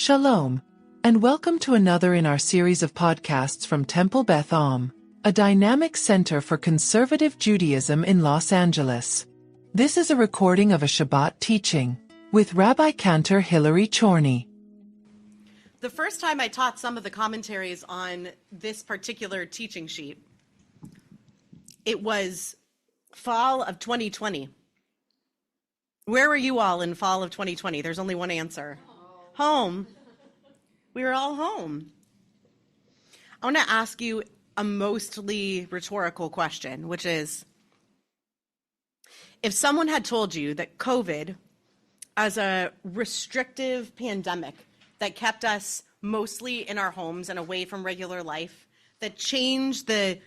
Shalom, and welcome to another in our series of podcasts from Temple Beth, a dynamic center for conservative Judaism in Los Angeles. This is a recording of a Shabbat teaching with Rabbi-Cantor Hilary Chonry. The first time I taught some of the commentaries on this particular teaching sheet, it was fall of 2020. Where were you all in fall of 2020? There's only one answer. Home. We were all home. I want to ask you a mostly rhetorical question, which is, if someone had told you that COVID, as a restrictive pandemic that kept us mostly in our homes and away from regular life, that changed the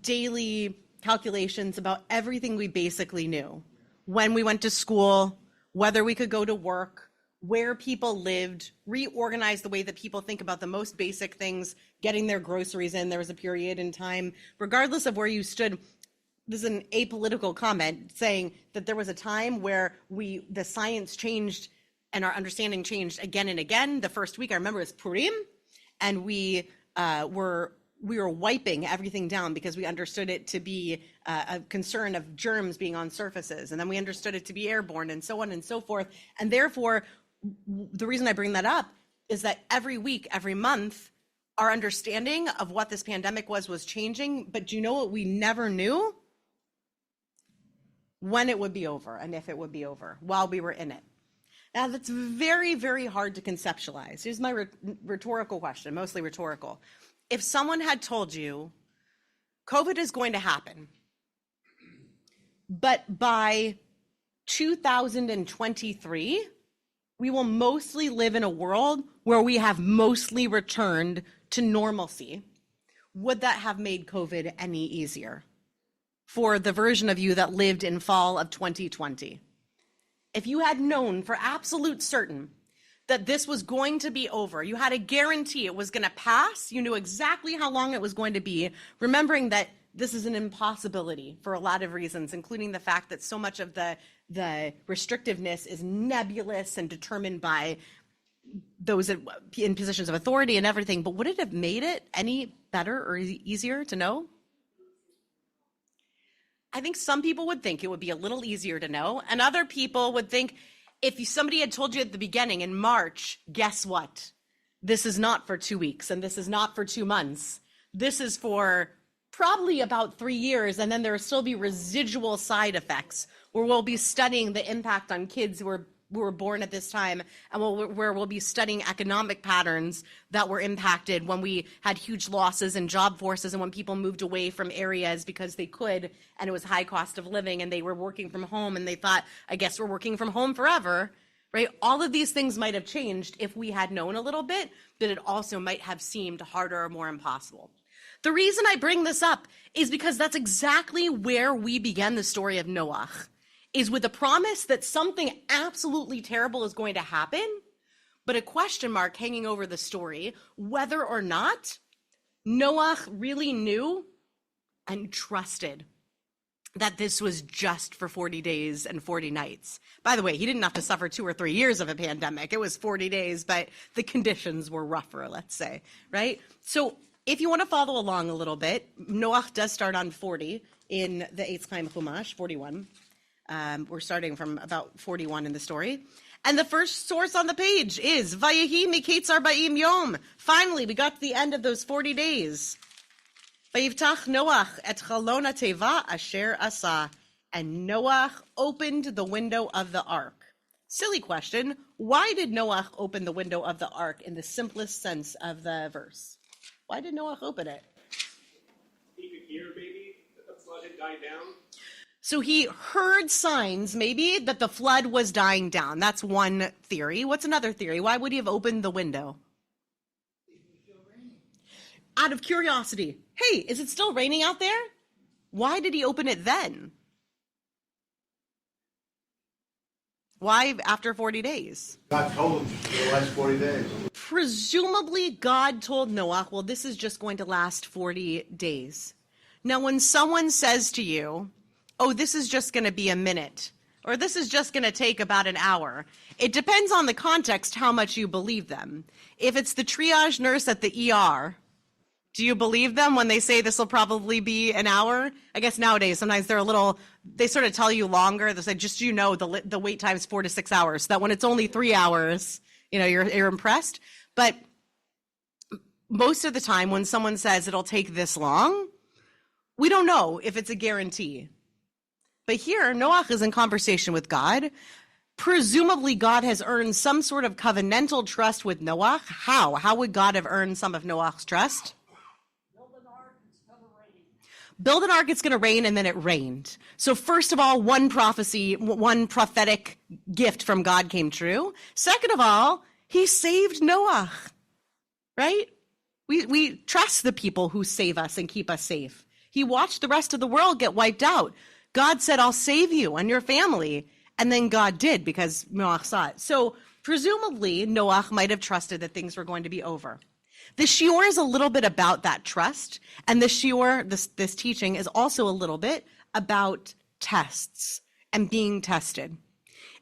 daily calculations about everything we basically knew, when we went to school, whether we could go to work, where people lived, reorganized the way that people think about the most basic things, getting their groceries in. There was a period in time, regardless of where you stood. This is an apolitical comment saying that there was a time where the science changed and our understanding changed again and again. The first week I remember was Purim, and we were wiping everything down because we understood it to be a concern of germs being on surfaces, and then we understood it to be airborne, and so on and so forth. And therefore, the reason I bring that up is that every week, every month, our understanding of what this pandemic was changing. But do you know what we never knew? When it would be over and if it would be over while we were in it. Now, that's very, very hard to conceptualize. Here's my rhetorical question, mostly rhetorical. If someone had told you COVID is going to happen, but by 2023, we will mostly live in a world where we have mostly returned to normalcy, would that have made COVID any easier for the version of you that lived in fall of 2020? If you had known for absolute certain that this was going to be over, you had a guarantee it was going to pass, you knew exactly how long it was going to be, remembering that this is an impossibility for a lot of reasons, including the fact that so much of the restrictiveness is nebulous and determined by those in positions of authority and everything. But would it have made it any better or easier to know? I think some people would think it would be a little easier to know, and other people would think, if somebody had told you at the beginning in March, guess what? This is not for 2 weeks, and this is not for 2 months. This is for probably about 3 years, and then there will still be residual side effects, where we'll be studying the impact on kids who were born at this time, and where we'll be studying economic patterns that were impacted when we had huge losses in job forces and when people moved away from areas because they could, and it was high cost of living, and they were working from home, and they thought, I guess we're working from home forever, right? All of these things might have changed if we had known a little bit, but it also might have seemed harder or more impossible. The reason I bring this up is because that's exactly where we began the story of Noach, is with the promise that something absolutely terrible is going to happen, but a question mark hanging over the story, whether or not Noach really knew and trusted that this was just for 40 days and 40 nights. By the way, he didn't have to suffer 2 or 3 years of a pandemic. It was 40 days, but the conditions were rougher, let's say, right? So if you want to follow along a little bit, Noach does start on 40 in the Eitz Chaim Chumash, 41. We're starting from about 41 in the story. And the first source on the page is Vayehi Miketz Arba'im Yom. Finally, we got to the end of those 40 days. Vayivtach Noach et chalon hateva asher asa. And Noach opened the window of the ark. Silly question. Why did Noach open the window of the ark in the simplest sense of the verse? Why did Noach open it? He could hear maybe that the flood had died down. So he heard signs maybe that the flood was dying down. That's one theory. What's another theory? Why would he have opened the window? Out of curiosity. Hey, is it still raining out there? Why did he open it then? Why after 40 days? God told him for the last 40 days. Presumably, God told Noach, well, this is just going to last 40 days. Now, when someone says to you, oh, this is just going to be a minute, or this is just going to take about an hour. It depends on the context how much you believe them. If it's the triage nurse at the ER, do you believe them when they say this will probably be an hour? I guess nowadays, sometimes they sort of tell you longer. They say, just so you know, the wait time is 4 to 6 hours, so that when it's only 3 hours, you're impressed. But most of the time when someone says it'll take this long, we don't know if it's a guarantee. But here, Noach is in conversation with God. Presumably, God has earned some sort of covenantal trust with Noach. How? How would God have earned some of Noach's trust? Build an ark, it's going to rain, and then it rained. So first of all, one prophetic gift from God came true. Second of all, he saved Noach, right? We trust the people who save us and keep us safe. He watched the rest of the world get wiped out. God said, I'll save you and your family. And then God did, because Noach saw it. So presumably, Noach might have trusted that things were going to be over. The shiur is a little bit about that trust. And the shiur, this teaching, is also a little bit about tests and being tested.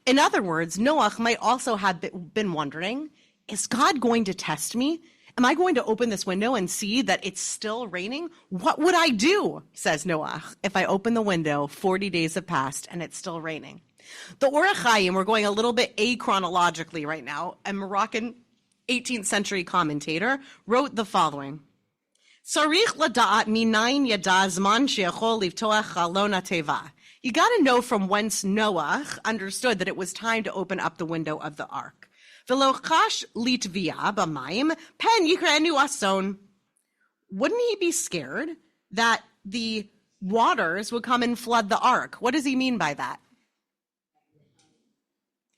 In other words, Noach might also have been wondering, is God going to test me? Am I going to open this window and see that it's still raining? What would I do, says Noach, if I open the window, 40 days have passed and it's still raining? The Orach Chaim, we're going a little bit achronologically right now, a Moroccan 18th century commentator wrote the following. Sarich lada'at minayin yada zman she'echol livtoach chalon hateva. You got to know from whence Noach understood that it was time to open up the window of the ark. V'lo litvia b'mayim pen yikrenu ason. Wouldn't he be scared that the waters would come and flood the ark? What does he mean by that?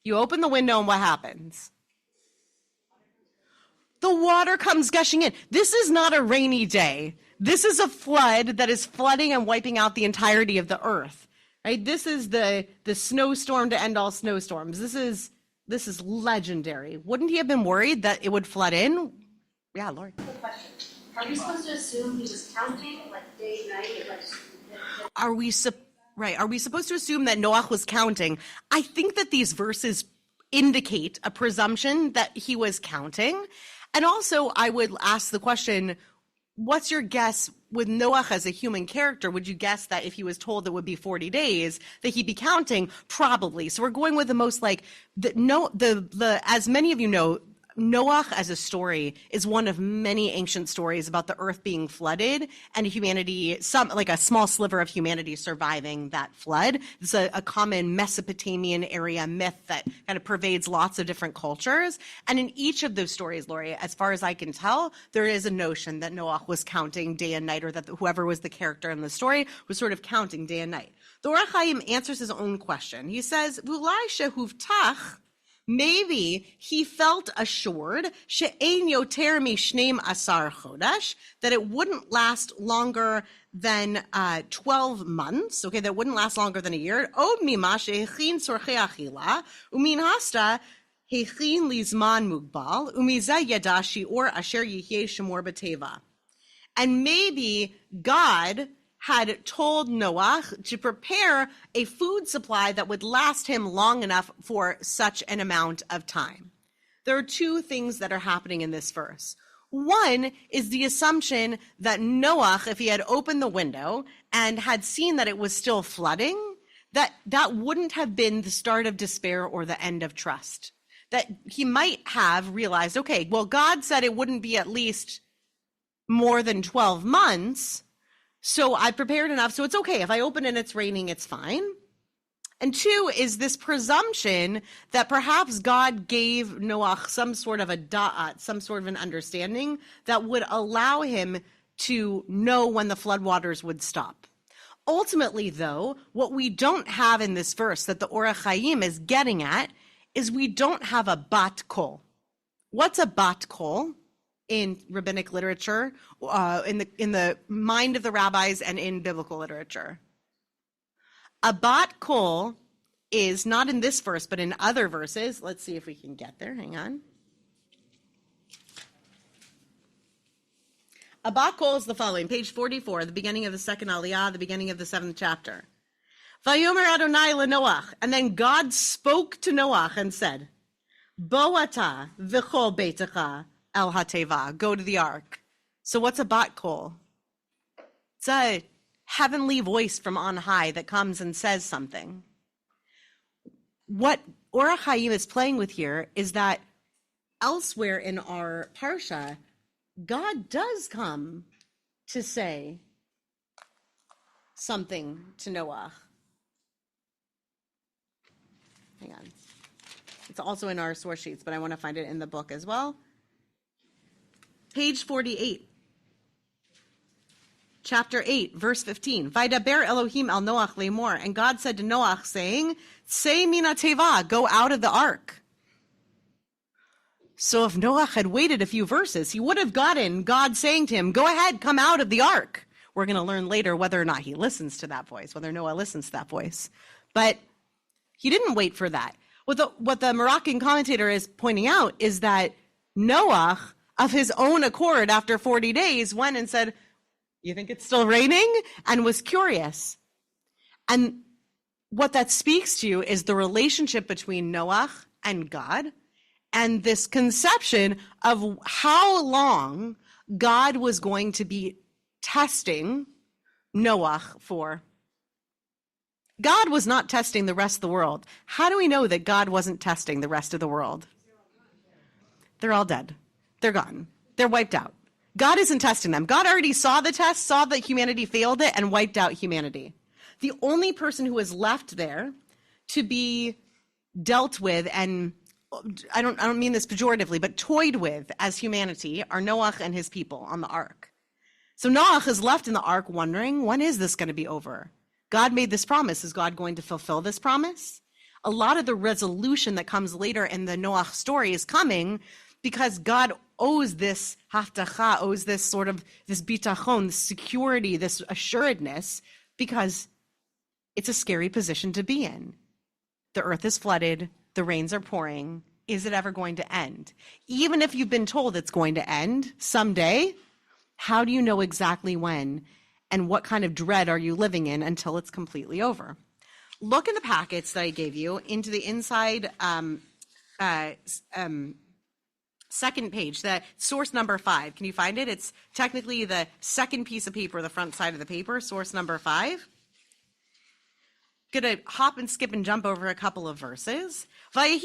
You open the window and what happens? The water comes gushing in. This is not a rainy day. This is a flood that is flooding and wiping out the entirety of the earth. Right? This is the snowstorm to end all snowstorms. This is legendary. Wouldn't he have been worried that it would flood in? Yeah, Lord. Quick question. Are we supposed to assume he was counting, like day, night, or like? Are we supposed to assume that Noach was counting? I think that these verses indicate a presumption that he was counting. And also, I would ask the question, what's your guess with Noach as a human character? Would you guess that if he was told it would be 40 days, that he'd be counting? Probably. So we're going with the most as many of you know, Noach as a story is one of many ancient stories about the earth being flooded and humanity, a small sliver of humanity surviving that flood. It's a common Mesopotamian area myth that kind of pervades lots of different cultures. And in each of those stories, Lori, as far as I can tell, there is a notion that Noach was counting day and night, or that whoever was the character in the story was sort of counting day and night. The Orach Chaim answers his own question. He says, "V'ulai shehuvtach." Maybe he felt assured she'ein yoter mishneim asar chodesh, that it wouldn't last longer than 12 months. Okay, that wouldn't last longer than a year. Od mima she'echin tzorchei achila umin hasta hechin lizman mugbal umiza yada shi'or asher yihyeh shemor b'teva. And maybe God had told Noach to prepare a food supply that would last him long enough for such an amount of time. There are two things that are happening in this verse. One is the assumption that Noach, if he had opened the window and had seen that it was still flooding, that wouldn't have been the start of despair or the end of trust. That he might have realized, okay, well, God said it wouldn't be at least more than 12 months, so I prepared enough, so it's okay. If I open and it's raining, it's fine. And two is this presumption that perhaps God gave Noach some sort of a da'at, some sort of an understanding that would allow him to know when the floodwaters would stop. Ultimately, though, what we don't have in this verse that the Orach Chaim is getting at is we don't have a bat kol. What's a bat kol? In rabbinic literature, in the mind of the rabbis, and in biblical literature. A bat kol is not in this verse, but in other verses. Let's see if we can get there. Hang on. A bat kol is the following. Page 44, the beginning of the second aliyah, the beginning of the 7th chapter. Vayomer Adonai leNoach. And then God spoke to Noach and said, Bo ata v'chol beitecha el hateva. Go to the ark. So what's a bat kol? It's a heavenly voice from on high that comes and says something. What Orach Chaim is playing with here is that elsewhere in our parsha, God does come to say something to Noach. Hang on. It's also in our source sheets, but I want to find it in the book as well. Page 48. Chapter 8, verse 15. Vaidaber Elohim al Noach lemor. And God said to Noach, saying, Say mina teva, go out of the ark. So if Noach had waited a few verses, he would have gotten God saying to him, go ahead, come out of the ark. We're going to learn later whether or not he listens to that voice, whether Noah listens to that voice. But he didn't wait for that. What the Moroccan commentator is pointing out is that Noach, of his own accord, after 40 days, went and said, you think it's still raining? And was curious. And what that speaks to is the relationship between Noach and God, and this conception of how long God was going to be testing Noach for. God was not testing the rest of the world. How do we know that God wasn't testing the rest of the world? They're all dead. They're gone. They're wiped out. God isn't testing them. God already saw the test, saw that humanity failed it, and wiped out humanity. The only person who is left there to be dealt with, and I don't mean this pejoratively, but toyed with as humanity, are Noach and his people on the ark. So Noach is left in the ark wondering, when is this going to be over? God made this promise. Is God going to fulfill this promise? A lot of the resolution that comes later in the Noach story is coming because God owes this haftacha, owes this sort of this bitachon, this security, this assuredness, because it's a scary position to be in. The earth is flooded. The rains are pouring. Is it ever going to end? Even if you've been told it's going to end someday, how do you know exactly when? And what kind of dread are you living in until it's completely over? Look in the packets that I gave you into the inside second page, the source number 5. Can you find it? It's technically the second piece of paper, the front side of the paper, source number 5. Gonna hop and skip and jump over a couple of verses. So we're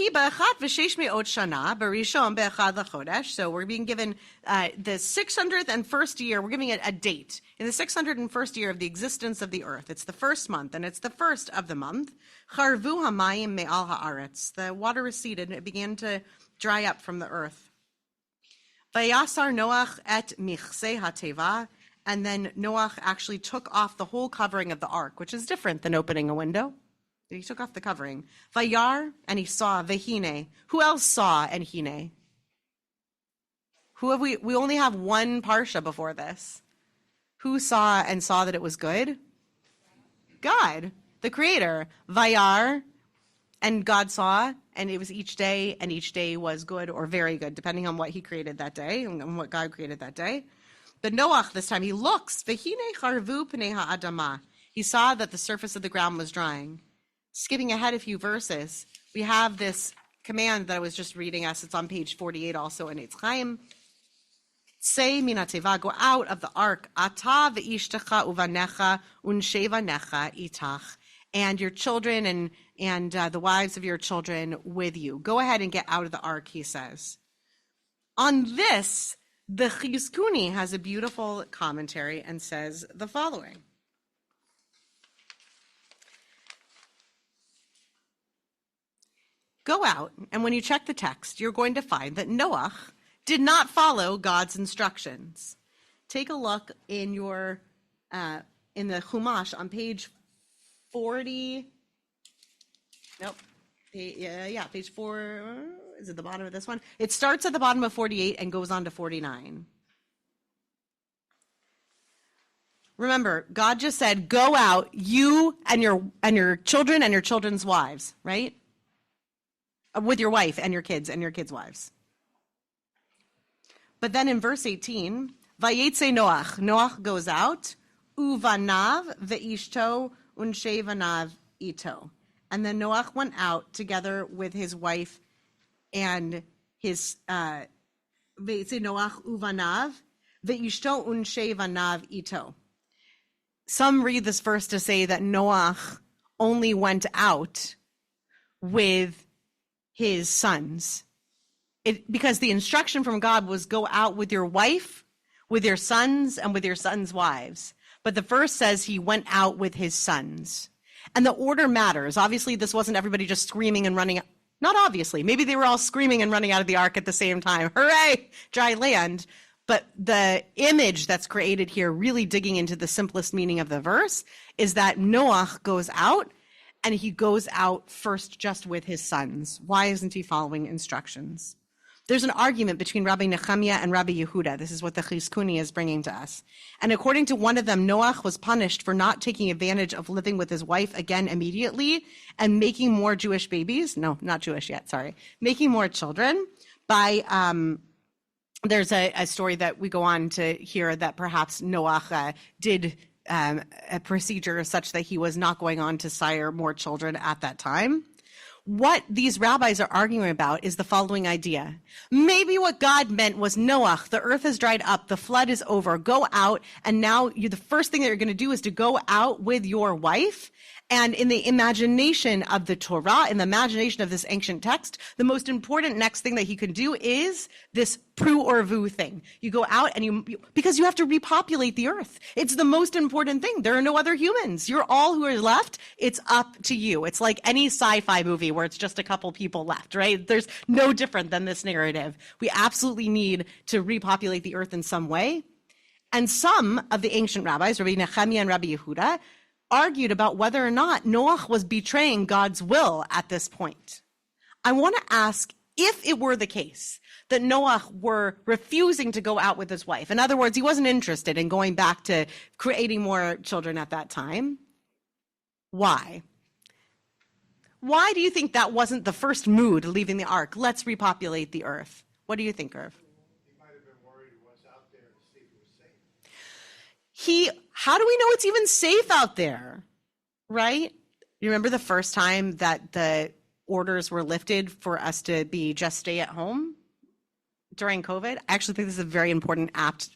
being given the 601st year. We're giving it a date. In the 601st year of the existence of the earth, it's the first month, and it's the first of the month. The water receded, and it began to dry up from the earth. Vayasar Noach et michse hateva. And then Noach actually took off the whole covering of the ark, which is different than opening a window. He took off the covering. Vayar, and he saw. Vehine. Who else saw and hine? Who have we only have one parsha before this. Who saw and saw that it was good? God, the creator. Vayar, and God saw, and it was each day, and each day was good or very good, depending on what he created that day and what God created that day. But Noach, this time, he looks. Vehine charvu pnei ha'adama. He saw that the surface of the ground was drying. Skipping ahead a few verses, we have this command that I was just reading us. It's on page 48 also in Eitz Chaim. Say minateva, go out of the ark. Ata ve'ishtecha uvanecha unshevanecha itach. And your children and the wives of your children with you. Go ahead and get out of the ark, he says. On this, the Chizkuni has a beautiful commentary and says the following. Go out, and when you check the text, you're going to find that Noach did not follow God's instructions. Take a look in your in the Chumash on page 40. Nope. Page 4. Is it the bottom of this one? It starts at the bottom of 48 and goes on to 49. Remember, God just said, go out, you and your children and your children's wives, right? With your wife and your kids wives. But then in verse 18, Vayetze Noach, Noach goes out, Uvanav ve'ishto unshevanav ito. And then Noach went out together with his wife and his, Noach uvanav, ve'ishto unshe vanav ito. Some read this verse to say that Noach only went out with his sons. Because the instruction from God was go out with your wife, with your sons, and with your sons' wives. But the verse says he went out with his sons. And the order matters. Obviously, this wasn't everybody just screaming and running. Not obviously. Maybe they were all screaming and running out of the ark at the same time. Hooray, dry land. But the image that's created here, really digging into the simplest meaning of the verse, is that Noach goes out, and he goes out first just with his sons. Why isn't he following instructions? There's an argument between Rabbi Nechemiah and Rabbi Yehuda. This is what the Chizkuni is bringing to us. And according to one of them, Noach was punished for not taking advantage of living with his wife again immediately and making more Jewish babies. No, not Jewish yet, sorry. Making more children by, there's a story that we go on to hear that perhaps Noach did a procedure such that he was not going on to sire more children at that time. What these rabbis are arguing about is the following idea. Maybe what God meant was, Noach, the earth has dried up, the flood is over, go out, and now the first thing that you're going to do is to go out with your wife. And in the imagination of the Torah, in the imagination of this ancient text, the most important next thing that he can do is this pru or vu thing. You go out and because you have to repopulate the earth. It's the most important thing. There are no other humans. You're all who are left. It's up to you. It's like any sci-fi movie where it's just a couple people left, right? There's no different than this narrative. We absolutely need to repopulate the earth in some way. And some of the ancient rabbis, Rabbi Nechemiah and Rabbi Yehuda, argued about whether or not Noach was betraying God's will at this point. I want to ask, if it were the case that Noach were refusing to go out with his wife, in other words, he wasn't interested in going back to creating more children at that time, why? Why do you think that wasn't the first mood leaving the ark? Let's repopulate the earth. What do you think, Irv? He might have been worried he was out there to see if he was safe. How do we know it's even safe out there, right? You remember the first time that the orders were lifted for us to be just stay at home during COVID? I actually think this is a very important apt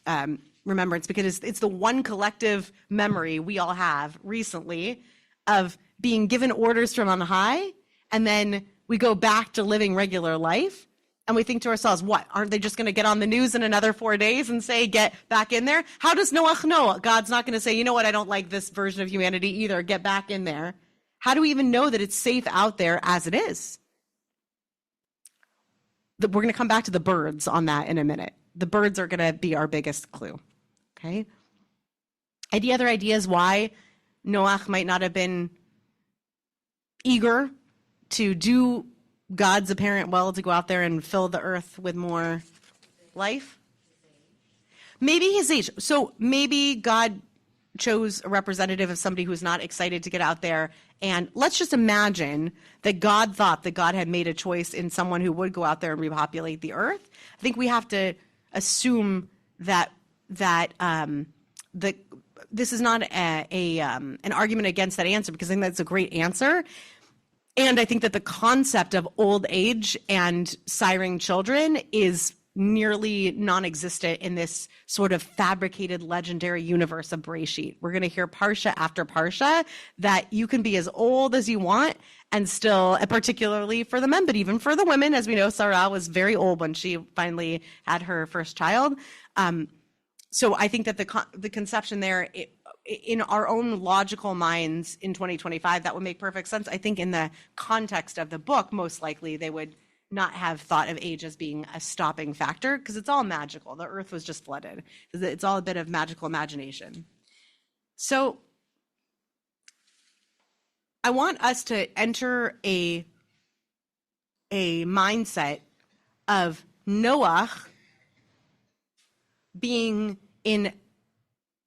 remembrance because it's the one collective memory we all have recently of being given orders from on high, and then we go back to living regular life. And we think to ourselves, what, aren't they just going to get on the news in another 4 days and say, get back in there? How does Noach know? God's not going to say, you know what, I don't like this version of humanity either. Get back in there. How do we even know that it's safe out there as it is? We're going to come back to the birds on that in a minute. The birds are going to be our biggest clue. Okay? Any other ideas why Noach might not have been eager to do God's apparent will to go out there and fill the earth with more life? Maybe his age. So maybe God chose a representative of somebody who's not excited to get out there. And let's just imagine that God thought that God had made a choice in someone who would go out there and repopulate the earth. I think we have to assume that this is not an argument against that answer, because I think that's a great answer. And I think that the concept of old age and siring children is nearly non-existent in this sort of fabricated legendary universe of Bereshit. We're going to hear parsha after parsha that you can be as old as you want and still, particularly for the men, but even for the women, as we know, Sarah was very old when she finally had her first child. So I think that the conception there, in our own logical minds in 2025, that would make perfect sense. I think in the context of the book, most likely they would not have thought of age as being a stopping factor, because it's all magical. The earth was just flooded. It's all a bit of magical imagination. So I want us to enter a mindset of Noach being in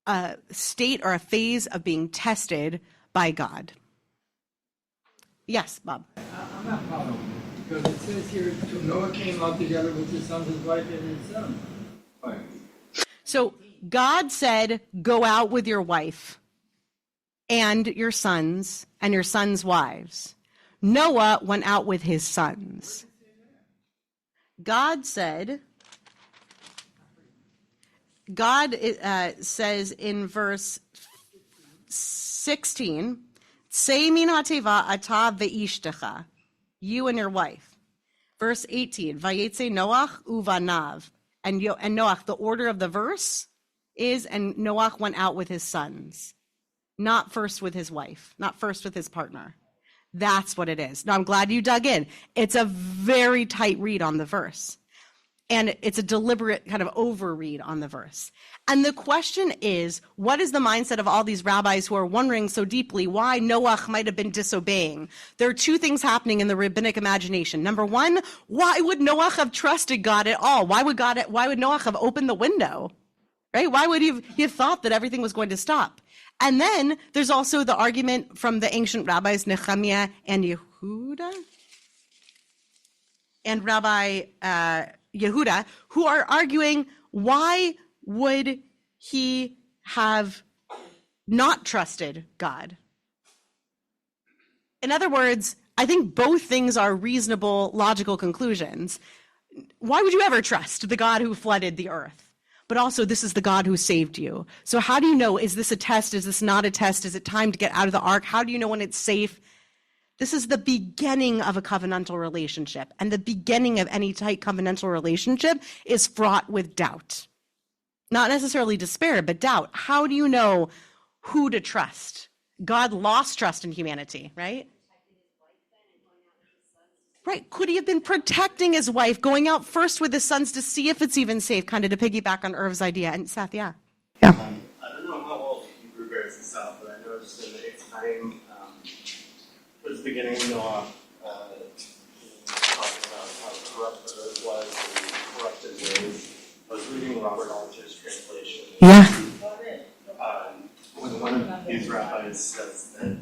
a state or a phase of being tested by God. Yes, Bob. I'm not following it, because it says here, Noah came out together with his sons, his wife, and his son. Right. So God said, go out with your wife. and your sons and your sons' wives. Noah went out with his sons. God said, says in verse 16, Tsei min hateva ata ve'ishtecha, you and your wife. Verse 18, Vayetze Noach uvanav. And Noach, the order of the verse is, and Noach went out with his sons. Not first with his wife, not first with his partner. That's what it is. Now, I'm glad you dug in. It's a very tight read on the verse. And it's a deliberate kind of overread on the verse. And the question is, what is the mindset of all these rabbis who are wondering so deeply why Noach might have been disobeying? There are two things happening in the rabbinic imagination. Number one, why would Noach have trusted God at all? Why would Noach have opened the window? Right? Why would he have thought that everything was going to stop? And then there's also the argument from the ancient rabbis, Nehemiah and Yehuda, and Rabbi Yehuda, who are arguing, why would he have not trusted God? In other words, I think both things are reasonable, logical conclusions. Why would you ever trust the God who flooded the earth? But also, this is the God who saved you. So how do you know, is this a test? Is this not a test? Is it time to get out of the ark? How do you know when it's safe? This is the beginning of a covenantal relationship. And the beginning of any tight covenantal relationship is fraught with doubt. Not necessarily despair, but doubt. How do you know who to trust? God lost trust in humanity, right? Right. Could he have been protecting his wife, going out first with his sons to see if it's even safe, kind of to piggyback on Irv's idea? And Seth, yeah. I don't know how well Hebrew bears this out, but I noticed in the eighth time, towards the beginning of Noah, talking about how corrupt the earth was and corrupted ways. I was reading Robert Alter's translation. Yeah. When one of these rabbis says that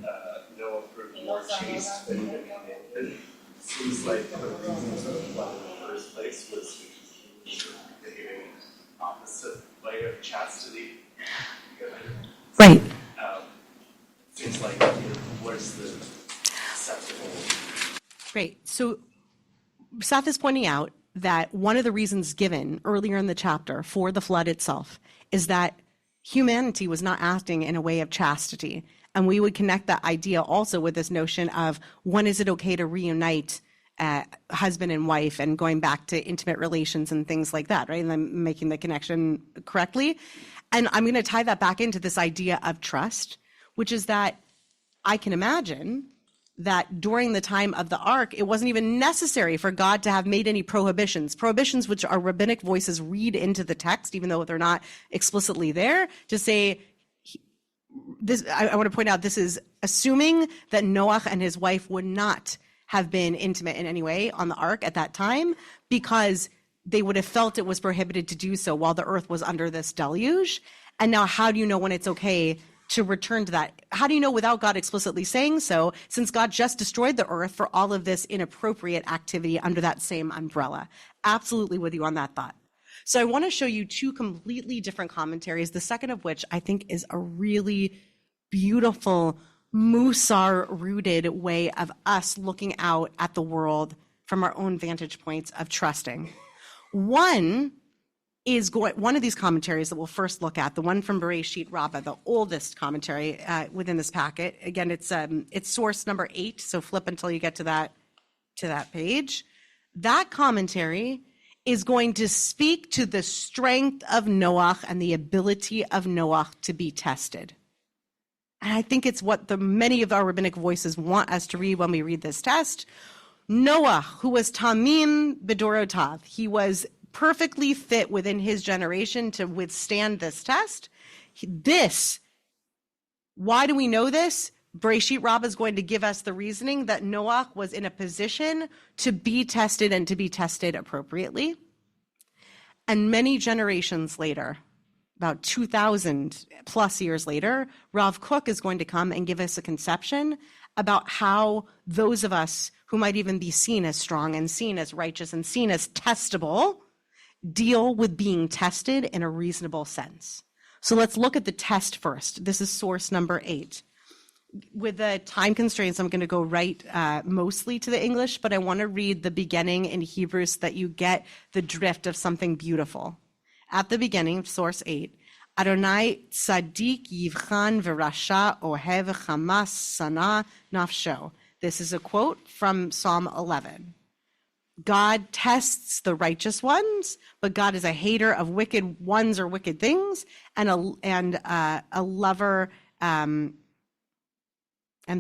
Noah proved more chaste than even commanded, seems like the reason for the flood in the first place was because he was behaving opposite way of chastity. Right. Seems like where's the acceptable? Great. So Seth is pointing out that one of the reasons given earlier in the chapter for the flood itself is that humanity was not acting in a way of chastity. And we would connect that idea also with this notion of when is it okay to reunite husband and wife and going back to intimate relations and things like that, right? And I'm making the connection correctly. And I'm going to tie that back into this idea of trust, which is that I can imagine that during the time of the ark, it wasn't even necessary for God to have made any prohibitions which our rabbinic voices read into the text, even though they're not explicitly there, to say, this, I want to point out, this is assuming that Noach and his wife would not have been intimate in any way on the ark at that time, because they would have felt it was prohibited to do so while the earth was under this deluge. And now how do you know when it's okay to return to that? How do you know without God explicitly saying so, since God just destroyed the earth for all of this inappropriate activity under that same umbrella? Absolutely with you on that thought. So I want to show you two completely different commentaries, the second of which I think is a really beautiful Musar-rooted way of us looking out at the world from our own vantage points of trusting. One of these commentaries that we'll first look at, the one from Bereshit Rabbah, the oldest commentary within this packet. Again, it's source number 8, so flip until you get to that page. That commentary is going to speak to the strength of Noach and the ability of Noach to be tested. And I think it's what many of our rabbinic voices want us to read when we read this text. Noah, who was Tamim B'dorotav, he was perfectly fit within his generation to withstand this test. Why do we know this? Bereshit Rabbah is going to give us the reasoning that Noach was in a position to be tested and to be tested appropriately. And many generations later, about 2,000 plus years later, Rav Kook is going to come and give us a conception about how those of us who might even be seen as strong and seen as righteous and seen as testable deal with being tested in a reasonable sense. So let's look at the test first. This is source number 8. with the time constraints, I'm going to go right mostly to the English, but I want to read the beginning in Hebrew so that you get the drift of something beautiful. At the beginning, source 8, Adonai tzaddik yivchan v'rasha ohev chamas sana nafsho. This is a quote from Psalm 11. God tests the righteous ones, but God is a hater of wicked ones or wicked things, and a lover and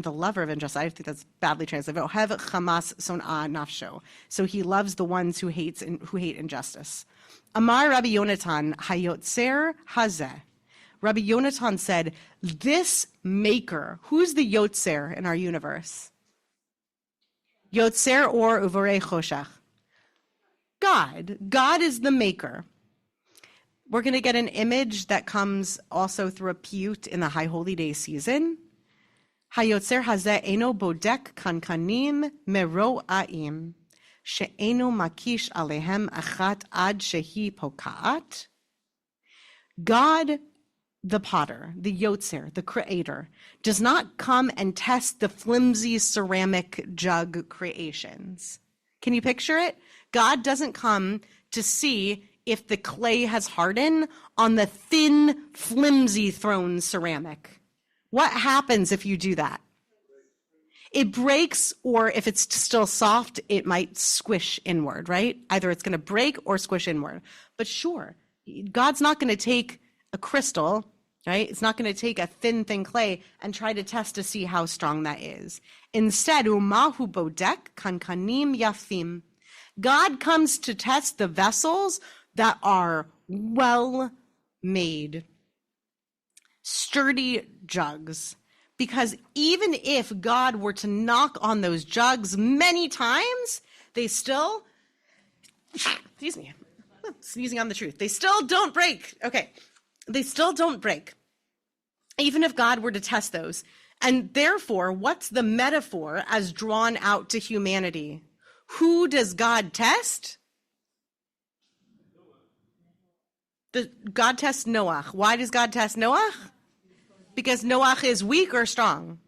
the lover of injustice. I think that's badly translated. Ohev chamas son'a nafsho. So he loves the ones who hate injustice. Amar Rabbi Yonatan hayotzer hazeh. Rabbi Yonatan said, this maker, who's the yotzer in our universe? Yotzer or uvorei choshech? God. God is the maker. We're going to get an image that comes also through a piyut in the High Holy Day season. Hayotzer hazeh eno bodek kankanim mero'aim, she'eno makish alehem achat ad shehi pokaat. God, the potter, the yotzer, the creator, does not come and test the flimsy ceramic jug creations. Can you picture it? God doesn't come to see if the clay has hardened on the thin, flimsy thrown ceramic. What happens if you do that? It breaks, or if it's still soft, it might squish inward, right? Either it's going to break or squish inward. But sure, God's not going to take a crystal, right? It's not going to take a thin clay and try to test to see how strong that is. Instead, umahu bodek kankanim yafim. God comes to test the vessels that are well made, sturdy jugs. Because even if God were to knock on those jugs many times, they still, excuse me, sneezing on the truth, they still don't break. Okay, they still don't break. Even if God were to test those. And therefore, what's the metaphor as drawn out to humanity? Who does God test? God tests Noach. Why does God test Noach? Because Noach is weak or strong?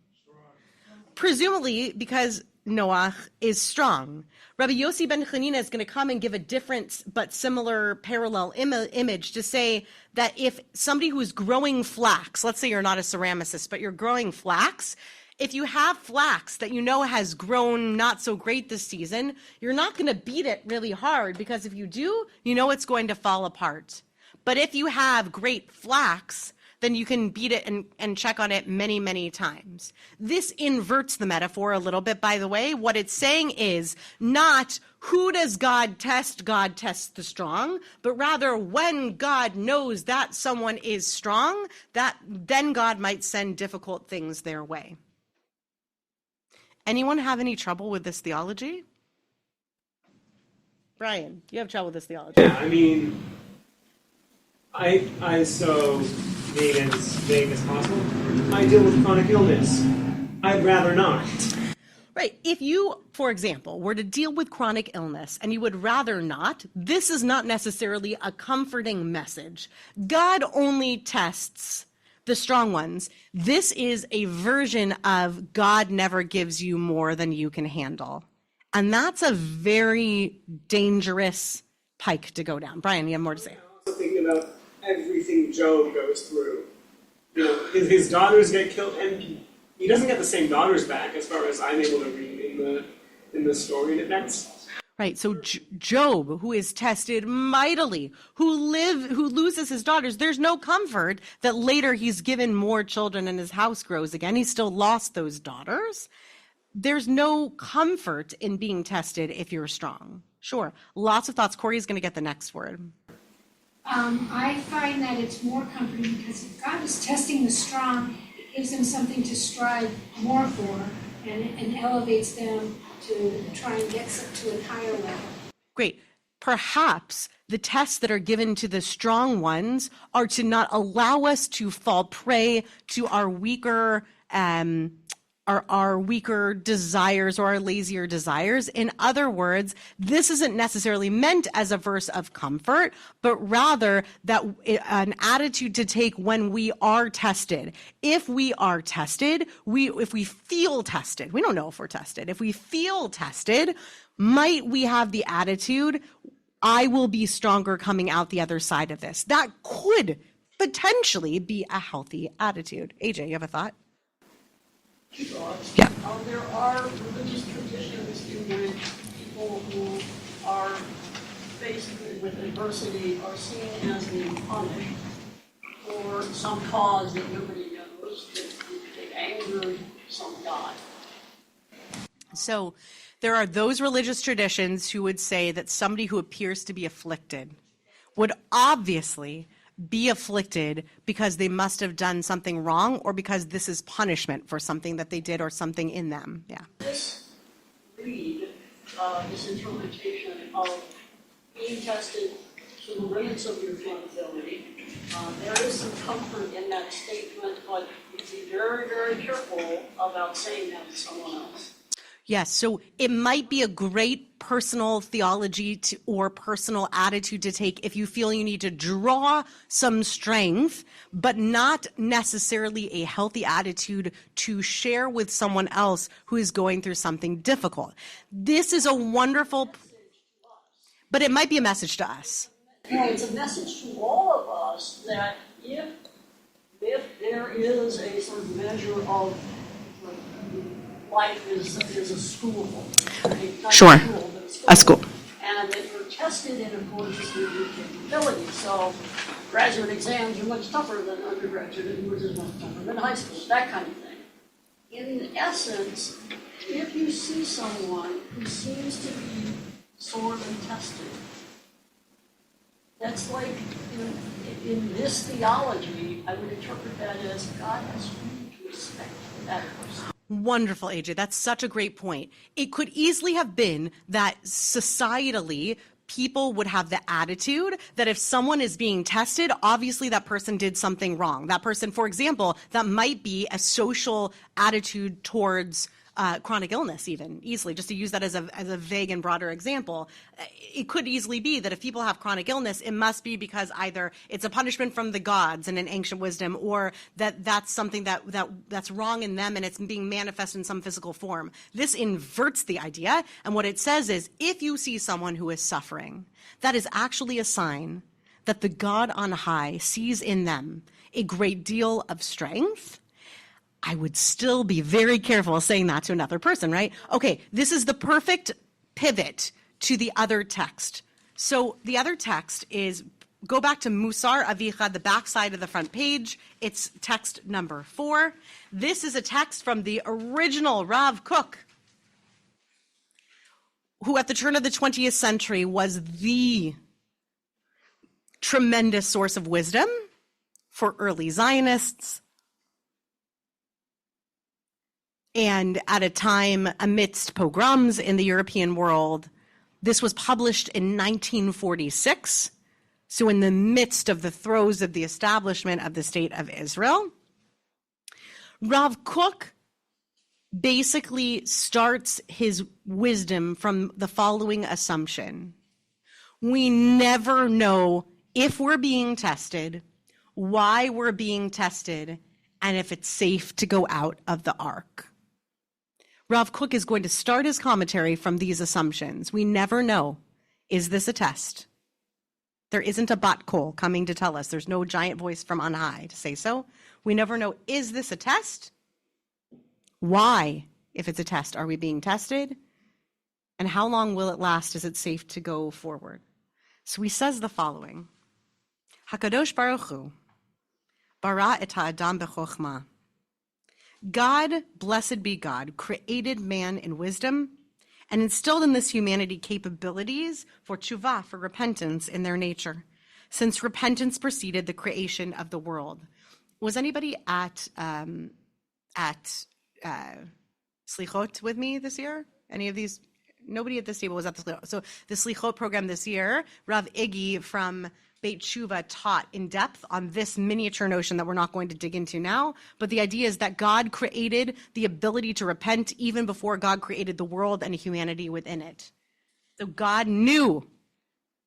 Presumably because Noach is strong. Rabbi Yossi ben Chanina is going to come and give a different but similar parallel image to say that if somebody who's growing flax, let's say you're not a ceramicist, but you're growing flax, if you have flax that you know has grown not so great this season, you're not going to beat it really hard, because if you do, you know it's going to fall apart. But if you have great flax, then you can beat it and check on it many, many times. This inverts the metaphor a little bit, by the way. What it's saying is not who does God tests the strong, but rather when God knows that someone is strong, that then God might send difficult things their way. Anyone have any trouble with this theology? Brian, you have trouble with this theology? Yeah, I mean, I so being as vague as possible, I deal with chronic illness. I'd rather not. Right. If you, for example, were to deal with chronic illness and you would rather not, this is not necessarily a comforting message. God only tests the strong ones. This is a version of God never gives you more than you can handle. And that's a very dangerous pike to go down. Brian, you have more to say. I'm also thinking about everything Job goes through. You know, his daughters get killed, and he doesn't get the same daughters back, as far as I'm able to read in the story. And that's right. So Job, who is tested mightily, who loses his daughters, there's no comfort that later he's given more children and his house grows again. He still lost those daughters. There's no comfort in being tested if you're strong. Sure. Lots of thoughts. Corey is going to get the next word. I find that it's more comforting because if God is testing the strong, it gives them something to strive more for and elevates them to try and get to a higher level. Great. Perhaps the tests that are given to the strong ones are to not allow us to fall prey to our weaker our weaker desires or our lazier desires. In other words, this isn't necessarily meant as a verse of comfort, but rather that an attitude to take when we are tested. If we are tested, if we feel tested, we don't know if we're tested. If we feel tested, might we have the attitude, I will be stronger coming out the other side of this? That could potentially be a healthy attitude. AJ, you have a thought? Yeah. There are religious traditions in which people who are faced with adversity are seen as being punished for some cause that nobody knows, that they angered some god. So there are those religious traditions who would say that somebody who appears to be afflicted would obviously be afflicted because they must have done something wrong or because this is punishment for something that they did or something in them. Yeah. This this interpretation of being tested to the limits of your capability, there is some comfort in that statement, but be very, very careful about saying that to someone else. Yes, so it might be a great personal theology or personal attitude to take if you feel you need to draw some strength, but not necessarily a healthy attitude to share with someone else who is going through something difficult. This is a wonderful, but it might be a message to us. No, it's a message to all of us that if there is a sort of measure of life is a school. Sure, a school. And that you're tested in accordance with your capability. So graduate exams are much tougher than undergraduate, and yours is much tougher than high school, that kind of thing. In essence, if you see someone who seems to be sorely tested, that's like, in this theology, I would interpret that as God has room to respect that person. Wonderful, AJ. That's such a great point. It could easily have been that societally, people would have the attitude that if someone is being tested, obviously that person did something wrong. That person, for example, that might be a social attitude towards chronic illness, even easily, just to use that as a vague and broader example. It could easily be that if people have chronic illness, it must be because either it's a punishment from the gods in an ancient wisdom, or that's something that's wrong in them and it's being manifest in some physical form. This inverts the idea, and what it says is, if you see someone who is suffering, that is actually a sign that the God on high sees in them a great deal of strength. I would still be very careful saying that to another person, right? Okay, this is the perfect pivot to the other text. So the other text is, go back to Musar Avicha, the back side of the front page. It's text number 4. This is a text from the original Rav Kook, who at the turn of the 20th century was the tremendous source of wisdom for early Zionists. And at a time amidst pogroms in the European world, this was published in 1946. So in the midst of the throes of the establishment of the State of Israel, Rav Kook basically starts his wisdom from the following assumption. We never know if we're being tested, why we're being tested, and if it's safe to go out of the ark. Rav Kook is going to start his commentary from these assumptions. We never know. Is this a test? There isn't a bat kol coming to tell us. There's no giant voice from on high to say so. We never know. Is this a test? Why, if it's a test, are we being tested? And how long will it last? Is it safe to go forward? So he says the following. HaKadosh Baruch Hu, bara et ha'adam b'chokhmah. God, blessed be God, created man in wisdom and instilled in this humanity capabilities for tshuva, for repentance in their nature, since repentance preceded the creation of the world. Was anybody at Slichot with me this year? Any of these? Nobody at this table was at the Slichot. So the Slichot program this year, Rav Iggy from Beit Tshuva taught in depth on this miniature notion that we're not going to dig into now. But the idea is that God created the ability to repent even before God created the world and humanity within it. So God knew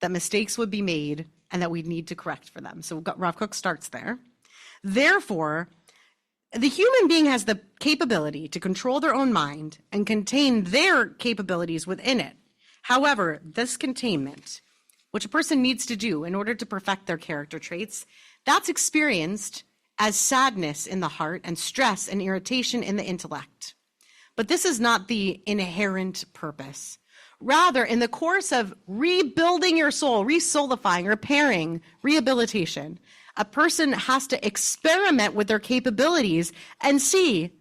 that mistakes would be made and that we'd need to correct for them. So Rav Kook starts there. Therefore, the human being has the capability to control their own mind and contain their capabilities within it. However, this containment, which a person needs to do in order to perfect their character traits, that's experienced as sadness in the heart and stress and irritation in the intellect. But this is not the inherent purpose. Rather, in the course of rebuilding your soul, resoulifying, repairing, rehabilitation, a person has to experiment with their capabilities and see,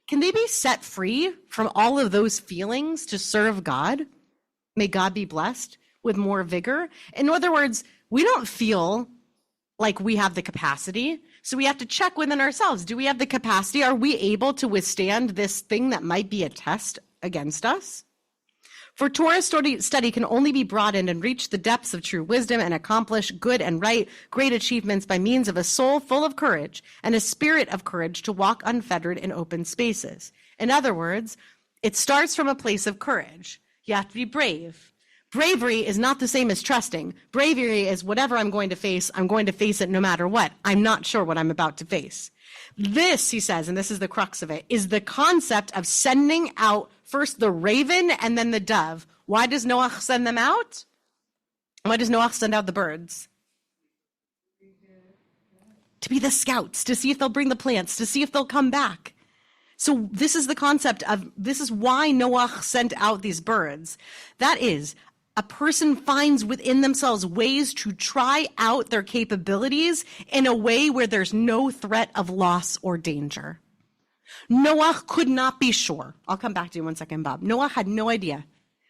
can they be set free from all of those feelings to serve God? May God be blessed with more vigor. In other words, we don't feel like we have the capacity. So we have to check within ourselves. Do we have the capacity? Are we able to withstand this thing that might be a test against us? For Torah study can only be broadened and reach the depths of true wisdom and accomplish good and right, great achievements by means of a soul full of courage and a spirit of courage to walk unfettered in open spaces. In other words, it starts from a place of courage. You have to be brave. Bravery is not the same as trusting. Bravery is whatever I'm going to face it no matter what. I'm not sure what I'm about to face. This, he says, and this is the crux of it, is the concept of sending out first the raven and then the dove. Why does Noach send them out? Why does Noach send out the birds? To be the scouts, to see if they'll bring the plants, to see if they'll come back. So this is the concept of, this is why Noach sent out these birds. That is, a person finds within themselves ways to try out their capabilities in a way where there's no threat of loss or danger. Noach could not be sure. I'll come back to you in 1 second, Bob. Noach had no idea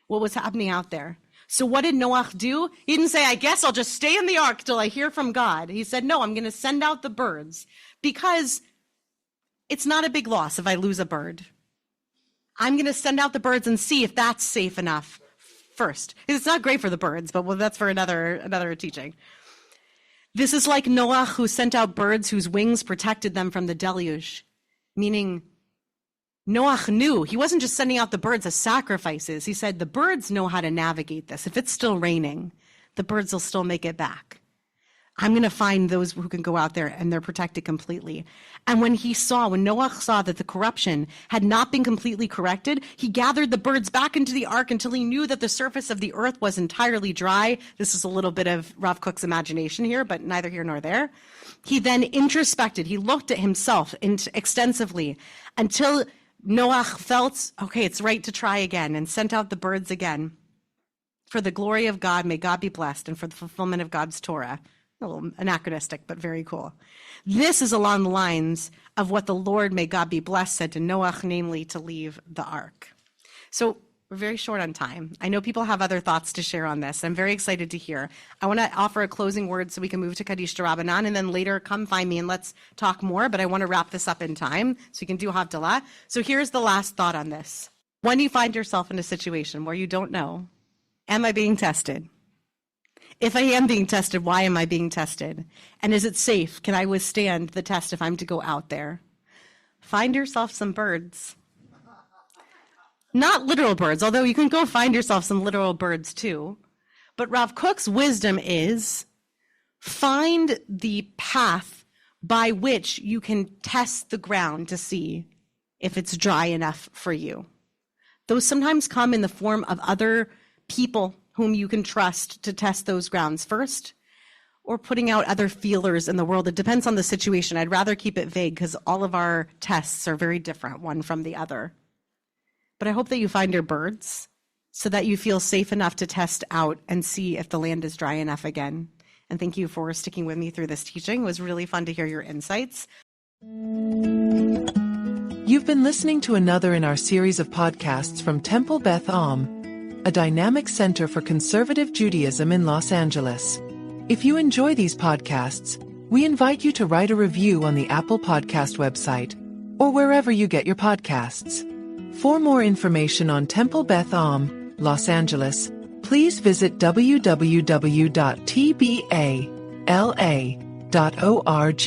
what was happening out there. So what did Noach do? He didn't say, I guess I'll just stay in the ark till I hear from God. He said, no, I'm going to send out the birds because it's not a big loss if I lose a bird. I'm going to send out the birds and see if that's safe enough first. It's not great for the birds, but that's for another teaching. This is like Noach, who sent out birds whose wings protected them from the deluge, meaning Noach knew. He wasn't just sending out the birds as sacrifices. He said, the birds know how to navigate this. If it's still raining, the birds will still make it back. I'm going to find those who can go out there and they're protected completely. And when Noach saw that the corruption had not been completely corrected, he gathered the birds back into the ark until he knew that the surface of the earth was entirely dry. This is a little bit of Rav Kook's imagination here, but neither here nor there. He then introspected. He looked at himself extensively until Noach felt, okay, it's right to try again, and sent out the birds again. For the glory of God, may God be blessed, and for the fulfillment of God's Torah. A little anachronistic, but very cool. This is along the lines of what the Lord, may God be blessed, said to Noach, namely to leave the ark. So we're very short on time. I know people have other thoughts to share on this. I'm very excited to hear. I want to offer a closing word so we can move to Kaddish D'Rabbanan, and then later come find me and let's talk more, but I want to wrap this up in time so we can do Havdalah. So here's the last thought on this. When you find yourself in a situation where you don't know, am I being tested? If I am being tested, why am I being tested? And is it safe? Can I withstand the test if I'm to go out there? Find yourself some birds. Not literal birds, although you can go find yourself some literal birds too. But Rav Kook's wisdom is find the path by which you can test the ground to see if it's dry enough for you. Those sometimes come in the form of other people whom you can trust to test those grounds first, or putting out other feelers in the world. It depends on the situation. I'd rather keep it vague because all of our tests are very different, one from the other. But I hope that you find your birds so that you feel safe enough to test out and see if the land is dry enough again. And thank you for sticking with me through this teaching. It was really fun to hear your insights. You've been listening to another in our series of podcasts from Temple Beth Am, a dynamic center for conservative Judaism in Los Angeles. If you enjoy these podcasts, we invite you to write a review on the Apple Podcast website or wherever you get your podcasts. For more information on Temple Beth Am, Los Angeles, please visit www.tba.org. la.org.